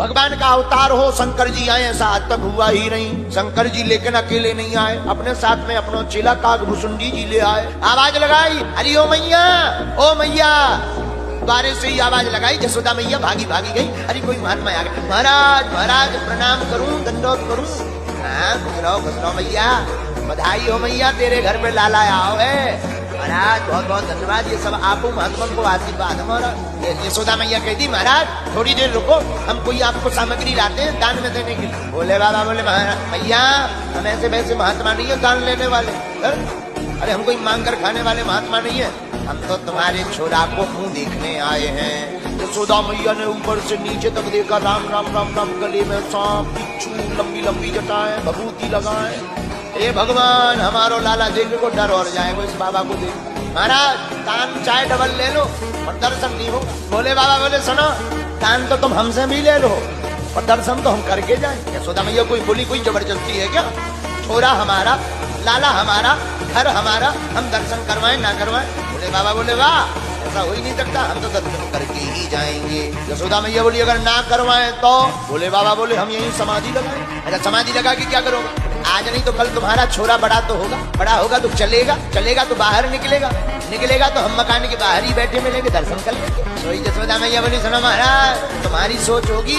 भगवान का अवतार हो, शंकर जी आए, ऐसा आज तक हुआ ही नहीं। शंकर जी लेकिन अकेले नहीं आए, अपने साथ में अपना चेला काकभूषुंडी जी ले आए। आवाज लगाई, अरे ओ मैया, ओ मैया, द्वारे से ही आवाज लगाई। जसोदा मैया भागी भागी गई। अरे कोई महात्मा आ गया। महाराज महाराज प्रणाम करूं, दंडोत करूं। हाँ खुश रहो मैया, बधाई हो मैया, तेरे घर पे लाला आओ है। महाराज बहुत बहुत धन्यवाद, ये सब आपको महात्मा को आशीर्वाद। हमारा यशोदा मैया कहती महाराज थोड़ी देर रुको, हम कोई आपको सामग्री लाते हैं दान में देने के लिए। बोले बाबा, बोले मैया हम ऐसे वैसे महात्मा नहीं है दान लेने वाले। अरे हम कोई मांग कर खाने वाले महात्मा नहीं है, हम तो तुम्हारे छोरा को मुंह देखने आए हैं। यशोदा मैया ने ऊपर से नीचे तक देखा, राम राम राम राम, गले में सांप, बिच्छू, लंबी लंबी जटाएं, भभूति लगाए। ये भगवान हमारो लाला देख को डर और जाएगा इस बाबा को देख। महाराज दान चाहे डबल ले लो और दर्शन नहीं हो। बोले बाबा, बोले सुनो, दान तो तुम हमसे भी ले लो और दर्शन तो हम करके जाए। यशोदा मैया कोई बोली कोई जबरदस्ती है क्या? छोरा हमारा, लाला हमारा, घर हमारा, हम दर्शन करवाएं ना करवाएं? बोले बाबा, बोले वाह, ऐसा हो ही नहीं सकता, हम तो दर्शन करके ही जाएंगे। यशोदा मैया बोली अगर ना करवाएं तो? बोले बाबा, बोले हम यही समाधि लगाएं। अच्छा समाधि लगा के क्या करोगे? आज नहीं तो कल तुम्हारा छोरा बड़ा तो होगा, बड़ा होगा तो चलेगा, चलेगा तो बाहर निकलेगा, निकलेगा तो हम मकान के बाहर ही बैठे मिलेंगे, दर्शन कर लेंगे। तो यशोदा मैया बोली सुनो महाराज, तुम्हारी सोच होगी,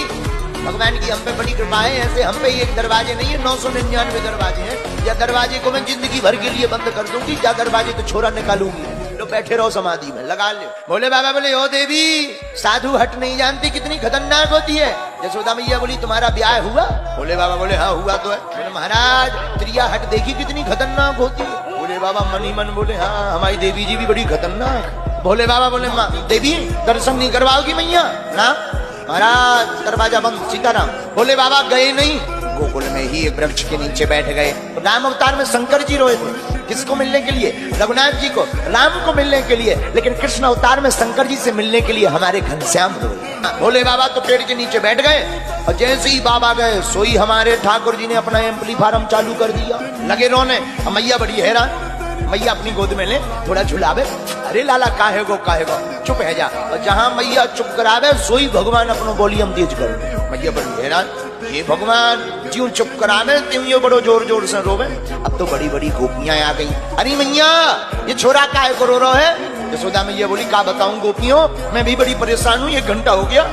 भगवान की हम पे बड़ी कृपा है। ऐसे हम पे एक दरवाजे नहीं है, 999 दरवाजे हैं। या दरवाजे को मैं जिंदगी भर के लिए बंद कर दूंगी, या दरवाजे तो छोरा निकालूंगी। लो बैठे रहो समाधि में, लगा लो। बोले बाबा, बोले ओ देवी, साधु हट नहीं जानती कितनी खतरनाक होती है। यशोदा मैया बोली तुम्हारा ब्याह हुआ? बोले बाबा, बोले हाँ हुआ तो है। बोले महाराज त्रिया हट देखी कितनी खतरनाक होती है? बोले बाबा मन ही मन बोले हाँ हमारी देवी जी भी बड़ी खतरनाक। बोले बाबा, बोले माँ देवी दर्शन नहीं करवाओगी मैया? ना महाराज दरवाजा बंद, सीताराम। बोले बाबा गए नहीं, गोकुल में ही एक वृक्ष के नीचे बैठ गए। राम अवतार में शंकर जी रोए थे, किसको मिलने के लिए? रघुनाथ जी को, राम को मिलने के लिए। लेकिन कृष्ण अवतार में शंकर जी से मिलने के लिए हमारे घनश्याम रोए। बोले बाबा तो पेड़ के नीचे बैठ गए और जैसे ही बाबा गए सोई हमारे ठाकुर जी ने अपना एम्पलीफार्म चालू कर दिया, लगे रोने। मैया बड़ी हैरान, मैया अपनी गोद में ले, थोड़ा झुलावे। अरे लाला काहे गो चुप है जा। और जहां मैया चुप करावे सोई भगवान अपनो वॉल्यूम तेज कर। मैया बड़ी हैरान, ये भगवान ज्यों चुप करावे त्यों ये बड़ो जोर जोर से रोवे। अब तो बड़ी बड़ी गोपियां आ गई। अरे मैया ये छोरा काहे को रो रहा है? यशोदा मैया बोली का बताऊं गोपियों, मैं भी बड़ी परेशान हूँ, 1 घंटा हो गया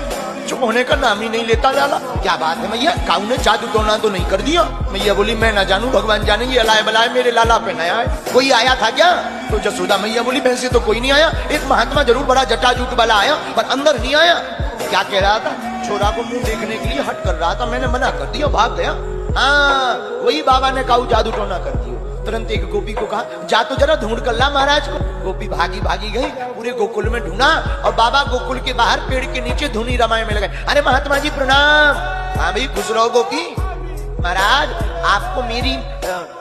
चुप होने का नाम ही नहीं लेता लाला। क्या बात है मैया, काऊ ने जादू टोना तो नहीं कर दिया? मैया बोली मैं ना जानू, भगवान जानेंगे। अलाए बलाए मेरे लाला पे नया है, कोई आया था क्या? तो यशोदा मैया बोली वैसे तो कोई नहीं आया, एक महात्मा जरूर बड़ा जटाजूट वाला आया, पर अंदर नहीं आया। क्या कह रहा था? छोरा को मुंह देखने के लिए हट कर रहा था, मैंने मना कर दिया, भाग गया। हाँ वही बाबा ने काऊ जादू टोना कर दिया। तुरंत एक गोपी को कहा जा तो जरा ढूंढ कर ला महाराज को। गोपी भागी भागी गई, पूरे गोकुल में ढूंढा और बाबा गोकुल के बाहर पेड़ के नीचे धुनी रामायण में लगे। अरे महात्मा जी प्रणाम। हाँ भाई खुश रहो गोपी। महाराज आपको मेरी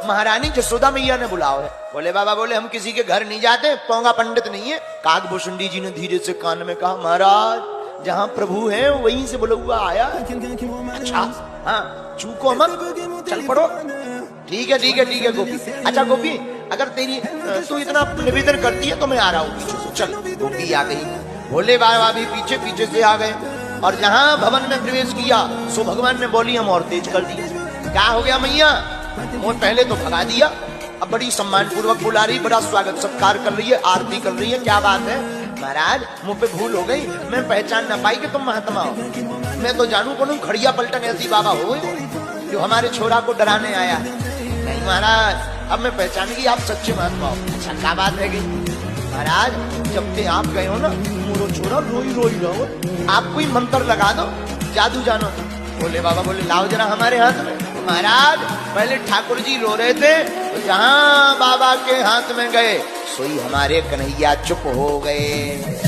महारानी यशोदा मैया ने बुलाओ है। बोले बाबा, बोले हम किसी के घर नहीं जाते, पोंगा पंडित नहीं है। काकभूषुंडी जी ने धीरे से कान में कहा महाराज जहाँ प्रभु है वहीं से बुलवा आया। अच्छा हाँ चूको मत, चल पड़ो। ठीक है ठीक है ठीक है गोपी। अच्छा गोपी अगर तेरी तू इतना निवेदन करती है तो मैं आ रहा हूँ पीछे से। चल गोपी आ गई, भोले बाबा भी पीछे पीछे से आ गए और जहाँ भवन में प्रवेश किया सो भगवान ने बोली हम और तेज कर दिया। क्या हो गया मैया? वो पहले तो भगा दिया, अब बड़ी सम्मान पूर्वक बुला रही, बड़ा स्वागत सत्कार कर रही है, आरती कर रही है। क्या बात है? महाराज मुंह पे भूल हो गई, मैं पहचान ना पाई कि तुम महात्मा हो। मैं तो जानू कौन खड़िया पलटन ऐसी बाबा हो जो हमारे छोरा को डराने आया है। नहीं महाराज अब मैं पहचान गई आप सच्चे महात्मा हो। अच्छा क्या बात है गई? महाराज जब से आप गए हो ना मोरो छोरा रोई रोई रहो, आप कोई मंत्र लगा दो, जादू जानो। बोले बाबा, बोले लाओ जरा हमारे हाथ में। महाराज पहले ठाकुर जी रो रहे थे, तो जहां बाबा के हाथ में गए सोई हमारे कन्हैया चुप हो गए।